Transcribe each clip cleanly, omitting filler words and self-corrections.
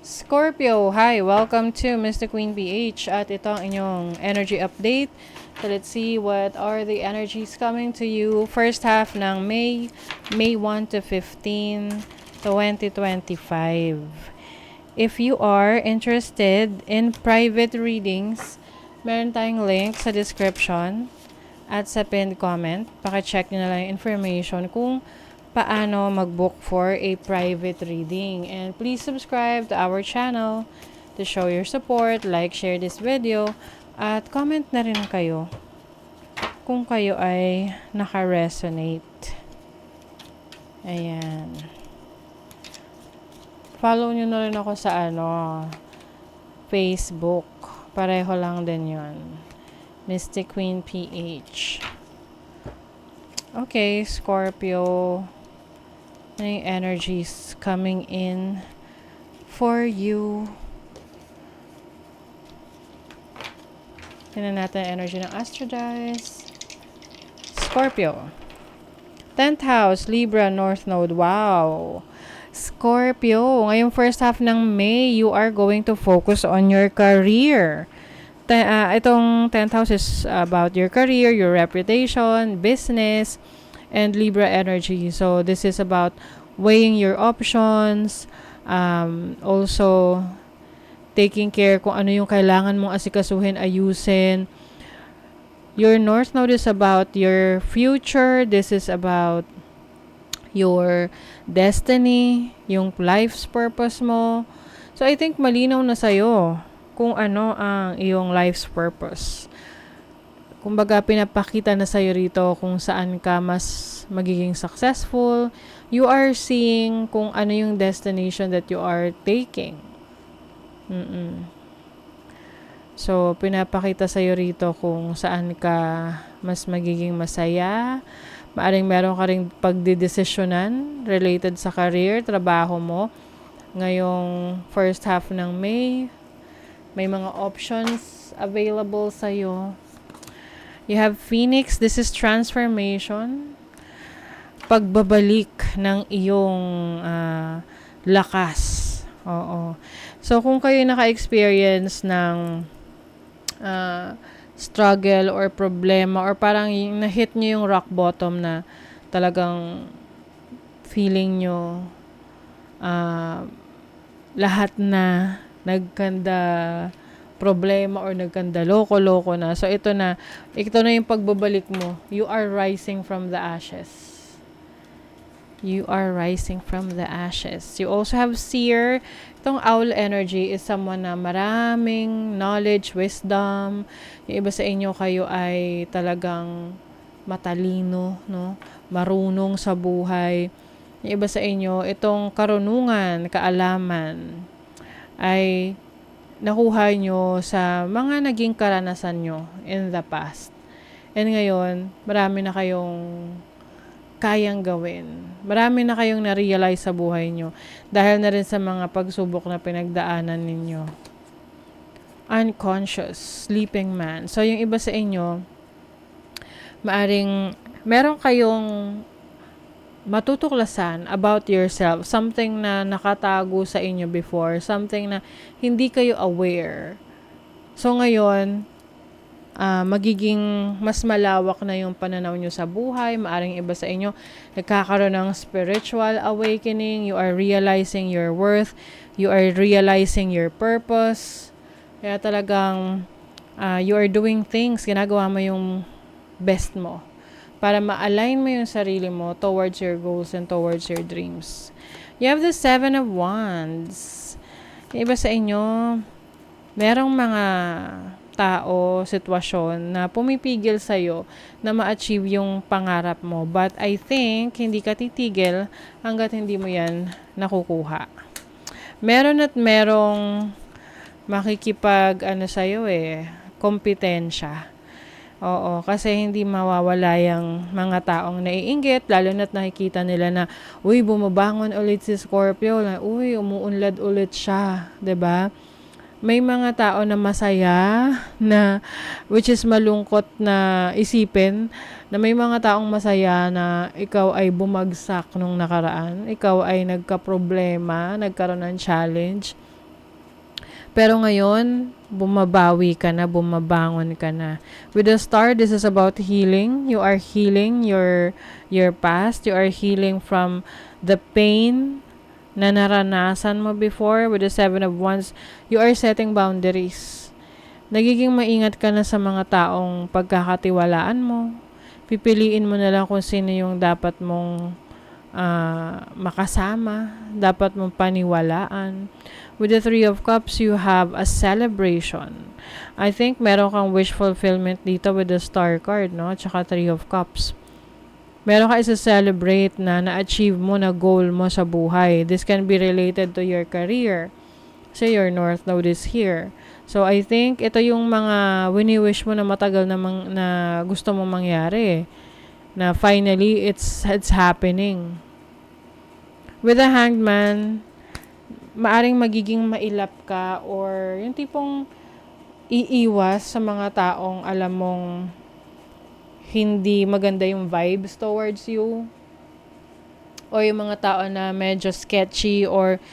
Scorpio, hi! Welcome to Mr. Queen PH at ito ang inyong energy update. So let's see what are the energies coming to you first half ng May 1 to 15, 2025. If you are interested in private readings, meron tayong link sa description at sa pinned comment. Paki-check nyo na lang yung information kung paano mag-book for a private reading. And please subscribe to our channel to show your support, like, share this video, at comment na rin kayo kung kayo ay naka-resonate. Ayan. Follow nyo na rin ako sa Facebook. Pareho lang din yun. Mystic Queen PH. Okay, Scorpio. Ano yung energies coming in for you? Tingnan natin ang energy ng Astrodice. Scorpio. 10th house, Libra, North Node. Wow! Scorpio, ngayong first half ng May, you are going to focus on your career. Itong 10th house is about your career, your reputation, business, and Libra energy. So this is about weighing your options, also taking care kung ano yung kailangan mong asikasuhin, ayusin. Your North Node is about your future. This is about your destiny, yung life's purpose mo. So I think malinaw na sa'yo kung ano ang iyong life's purpose. Kumbaga, pinapakita na sa'yo rito kung saan ka mas magiging successful. You are seeing kung ano yung destination that you are taking. So, pinapakita sa'yo rito kung saan ka mas magiging masaya. Maaring meron ka rin pagdidesisyonan related sa career, trabaho mo. Ngayong first half ng May, may mga options available sa'yo. You have Phoenix. This is transformation. Pagbabalik ng iyong lakas. Oo. So, kung kayo naka-experience ng struggle or problema or parang na-hit nyo yung rock bottom na talagang feeling nyo lahat na nagkanda problema or nagkanda loko-loko na. So, ito na yung pagbabalik mo. You are rising from the ashes. You are rising from the ashes. You also have seer. Itong owl energy is someone na maraming knowledge, wisdom. Yung iba sa inyo, kayo ay talagang matalino, no? Marunong sa buhay. Yung iba sa inyo, itong karunungan, kaalaman, ay nakuha nyo sa mga naging karanasan nyo in the past. And ngayon, marami na kayong kayang gawin. Marami na kayong na-realize sa buhay nyo dahil na rin sa mga pagsubok na pinagdaanan ninyo. Unconscious, sleeping man. So, yung iba sa inyo, maaring meron kayong matutuklasan about yourself, something na nakatago sa inyo before, something na hindi kayo aware. So ngayon, magiging mas malawak na yung pananaw nyo sa buhay. Maaring iba sa inyo, nagkakaroon ng spiritual awakening, you are realizing your worth, you are realizing your purpose. Kaya talagang, you are doing things, ginagawa mo yung best mo para ma-align mo yung sarili mo towards your goals and towards your dreams. You have the 7 of Wands. Yung iba sa inyo, merong mga tao, sitwasyon na pumipigil sa'yo na ma-achieve yung pangarap mo. But I think, hindi ka titigil hanggat hindi mo yan nakukuha. Meron at merong makikipag, sa'yo kompetensya. Oo, kasi hindi mawawala yung mga taong naiinggit, lalo na't nakikita nila na, uy, bumabangon ulit si Scorpio, na, uy, umuunlad ulit siya, 'di ba? May mga tao na masaya, na, which is malungkot na isipin, na may mga taong masaya na ikaw ay bumagsak nung nakaraan, ikaw ay nagka-problema, nagkaroon ng challenge, Pero ngayon, bumabawi ka na, bumabangon ka na. With the star, this is about healing. You are healing your past. You are healing from the pain na naranasan mo before. With the 7 of Wands, you are setting boundaries. Nagiging maingat ka na sa mga taong pagkakatiwalaan mo. Pipiliin mo na lang kung sino yung dapat mong makasama, dapat mong paniwalaan. With the 3 of Cups, you have a celebration. I think meron kang wish fulfillment dito with the Star card, no? Tsaka 3 of Cups. Meron ka isa-celebrate na na-achieve mo na goal mo sa buhay. This can be related to your career. Say your North Node is here. So, I think ito yung mga wini-wish mo na matagal na gusto mo mangyari. Na finally, it's happening. With the Hanged Man, maaring magiging mailap ka or yung tipong iiwas sa mga taong alam mong hindi maganda yung vibes towards you. O yung mga tao na medyo sketchy or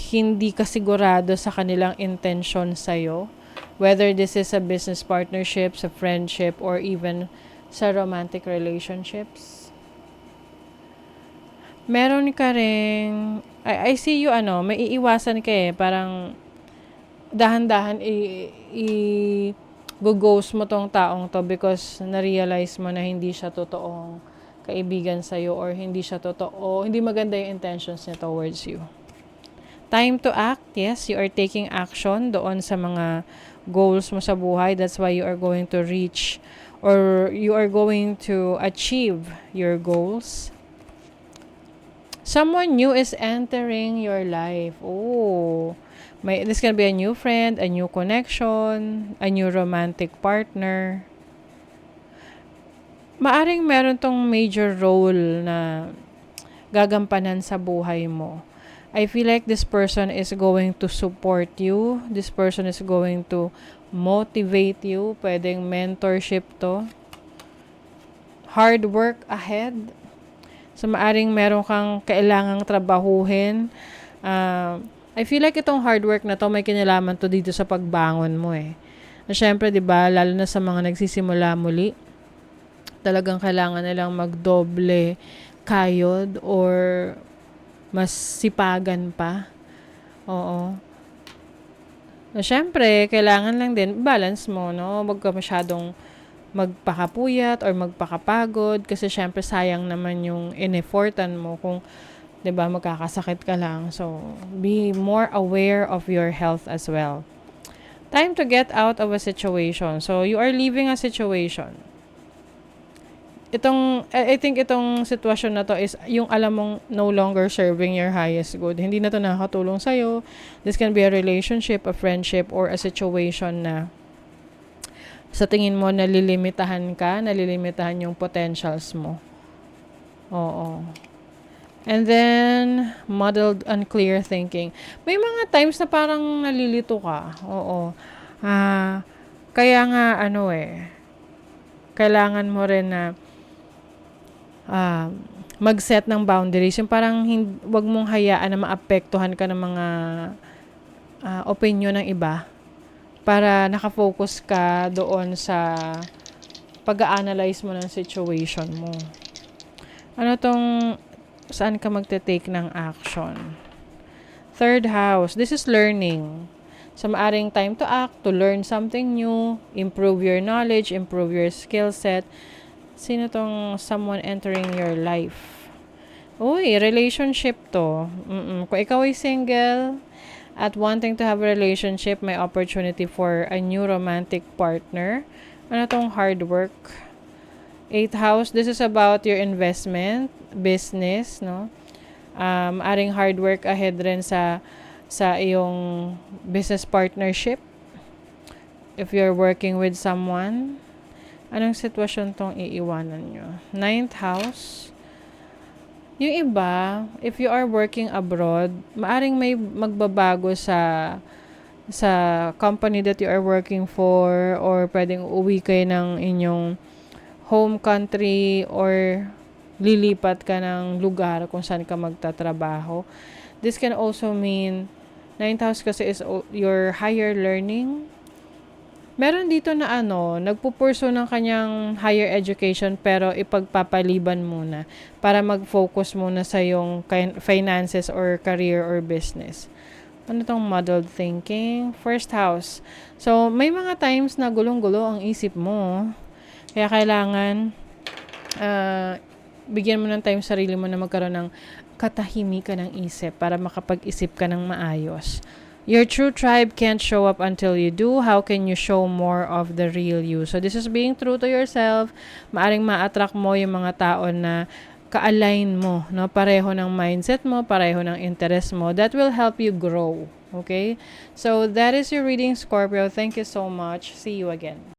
hindi ka sigurado sa kanilang intention sa'yo. Whether this is a business partnership, sa friendship, or even sa romantic relationships. Meron ka rin, I see you, may iiwasan ka parang dahan-dahan i-ghost mo tong taong to because na-realize mo na hindi siya totoong kaibigan sa'yo or hindi siya totoo, hindi maganda yung intentions niya towards you. Time to act, yes, you are taking action doon sa mga goals mo sa buhay. That's why you are going to reach or you are going to achieve your goals. Someone new is entering your life. Oh, this can be a new friend, a new connection, a new romantic partner. Maaring meron tong major role na gagampanan sa buhay mo. I feel like this person is going to support you. This person is going to motivate you. Pwedeng mentorship to. Hard work ahead. So, maaring meron kang kailangang trabahuhin. I feel like itong hard work na to, may kinalaman to dito sa pagbangon mo Siyempre, di ba, lalo na sa mga nagsisimula muli, talagang kailangan nilang magdoble kayod or mas sipagan pa. Oo. Siyempre, kailangan lang din balance mo, no? Huwag ka masyadong magpakapuyat or magpakapagod kasi syempre sayang naman yung in-effortan mo kung 'di ba magkakasakit ka lang. So, be more aware of your health as well. Time to get out of a situation. So, you are leaving a situation. I think itong sitwasyon na to is yung alam mong no longer serving your highest good. Hindi na to nakakatulong sa'yo. This can be a relationship, a friendship, or a situation na sa tingin mo nalilimitahan yung potentials mo. Oo. And then, muddled, unclear thinking. May mga times na parang nalilito ka. Oo. Kaya nga, kailangan mo rin na mag-set ng boundaries. Yung parang wag mong hayaan na maapektuhan ka ng mga opinion ng iba para nakafocus ka doon sa pag-a-analyze mo ng situation mo. Saan ka magte-take ng action? Third house, this is learning. So, maaring time to act, to learn something new, improve your knowledge, improve your skill set. Sino tong someone entering your life? Uy, relationship to. Kung ikaw ay single at wanting to have a relationship, may opportunity for a new romantic partner. Hard work? 8th house, this is about your investment, business, no? Aring hard work ahead rin sa iyong business partnership. If you're working with someone, anong sitwasyon tong iiwanan nyo? 9th house, yung iba, if you are working abroad, maaring may magbabago sa company that you are working for or pwedeng uwi kayo ng inyong home country or lilipat ka ng lugar kung saan ka magtatrabaho. This can also mean Ninth house kasi is your higher learning. Meron dito na nagpupurso ng kanyang higher education pero ipagpapaliban muna para mag-focus muna sa yung finances or career or business. Ano tong muddled thinking? First house. So, may mga times na gulong-gulo ang isip mo. Kaya kailangan bigyan mo ng time sarili mo na magkaroon ng katahimikan ng isip para makapag-isip ka ng maayos. Your true tribe can't show up until you do. How can you show more of the real you? So, this is being true to yourself. Maaring ma-attract mo yung mga tao na ka-align mo, no? Pareho ng mindset mo, pareho ng interest mo. That will help you grow. Okay? So, that is your reading, Scorpio. Thank you so much. See you again.